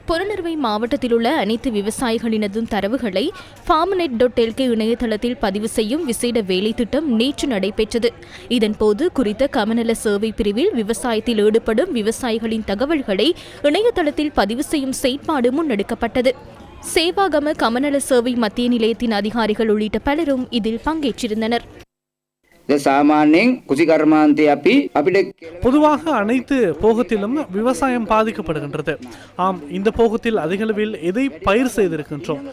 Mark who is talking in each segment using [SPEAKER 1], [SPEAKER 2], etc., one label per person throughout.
[SPEAKER 1] பொருநறுவை மாவட்டத்தில் உள்ள அனைத்து விவசாயிகளினதும் தரவுகளை farmnet.lk இணையதளத்தில் பதிவு செய்யும் விசேட வேலை திட்டம் நேற்று நடைபெற்றது. இதன்போது குறித்த கமநல சேவை பிரிவில் விவசாயத்தில் ஈடுபடும் விவசாயிகளின் தகவல்களை இணையதளத்தில் பதிவு செய்யும் செயற்பாடு முன்னெடுக்கப்பட்டது. சேவாகம கமநல சேவை மத்திய நிலையத்தின் அதிகாரிகள் உள்ளிட்ட பலரும் இதில் பங்கேற்றிருந்தனர்.
[SPEAKER 2] பொதுவாக அனைத்து போகத்திலும் விவசாயம் பாதிக்கப்படுகின்றது. ஆம், இந்த போகத்தில் அதிகளவில் எதை பயிர் செய்திருக்கின்றோம்.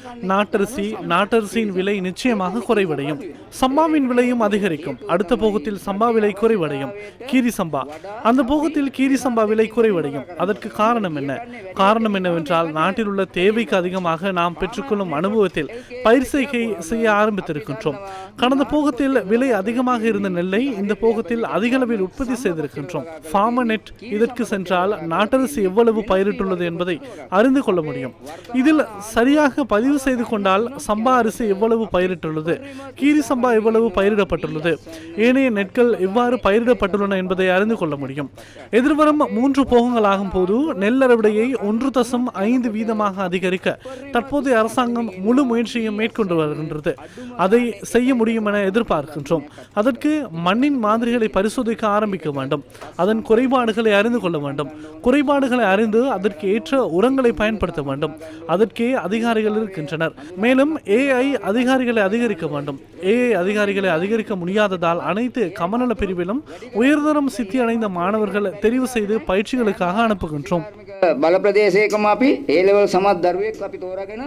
[SPEAKER 2] நாட்டரிசியின் விலை நிச்சயமாக குறைவடையும். சம்பாவின் விலையும் அதிகரிக்கும். அடுத்த போகத்தில் சம்பா விலை குறைவடையும். கீரி சம்பா, அந்த போகத்தில் கீரி சம்பா விலை குறைவடையும். அதற்கு காரணம் என்ன? காரணம் என்னவென்றால் நாட்டில் உள்ள தேவைக்கு அதிகமாக நாம் பெற்றுக்கொள்ளும் அனுபவத்தில் பயிர் செய்ய ஆரம்பித்திருக்கின்றோம். கடந்த போகத்தில் விலை அதிகமாக இருந்த நெல்லை இந்த போகத்தில் அதிக அளவில் உற்பத்தி செய்திருக்கின்றோம். farmnet இதற்கு சென்றால் நாட்டரசு எவ்வளவு பயிரிட்டுள்ளது என்பதை அறிந்து கொள்ள முடியும். இதில் சரியாக பதிவு செய்து கொண்டால் சம்பா அரிசி எவ்வளவு பயிரிட்டுள்ளது, கீரி சம்பா எவ்வளவு பயிரிடப்பட்டுள்ளது, ஏனைய நெற்கள் எவ்வாறு பயிரிடப்பட்டுள்ளன என்பதை அறிந்து கொள்ள முடியும். எதிர்வரும் 3 போகங்களாகும் போது நெல் அறுவடையை 1.5% அதிகரிக்க தற்போதைய அரசாங்கம் முழு முயற்சியும் மேற்கொண்டு வருகின்றது. அதை செய்ய முடியும் என எதிர்பார்க்கின்றோம். அதற்கு மண்ணின் மாதிரிகளை பரிசோதிக்க ஆரம்பிக்க வேண்டும். அதன் குறைபாடுகளை அறிந்து கொள்ள வேண்டும். குறைபாடுகளை அறிந்து அதற்கு ஏற்ற உரங்களை பயன்படுத்த வேண்டும். அதற்கே அதிகாரிகள் இருக்கின்றனர். மேலும் AI அதிகாரிகளை அதிகரிக்க வேண்டும். AI அதிகாரிகளை அதிகரிக்க முடியாததால் அனைத்து கமநல பிரிவிலும் உயர்தரம் சித்தி அடைந்த மாணவர்கள் தெரிவு செய்து பயிற்சிகளுக்காக அனுப்புகின்றோம்.
[SPEAKER 3] බල ප්‍රදේශයකම අපි A level සමත් දරුවෙක් අපි තෝරාගෙන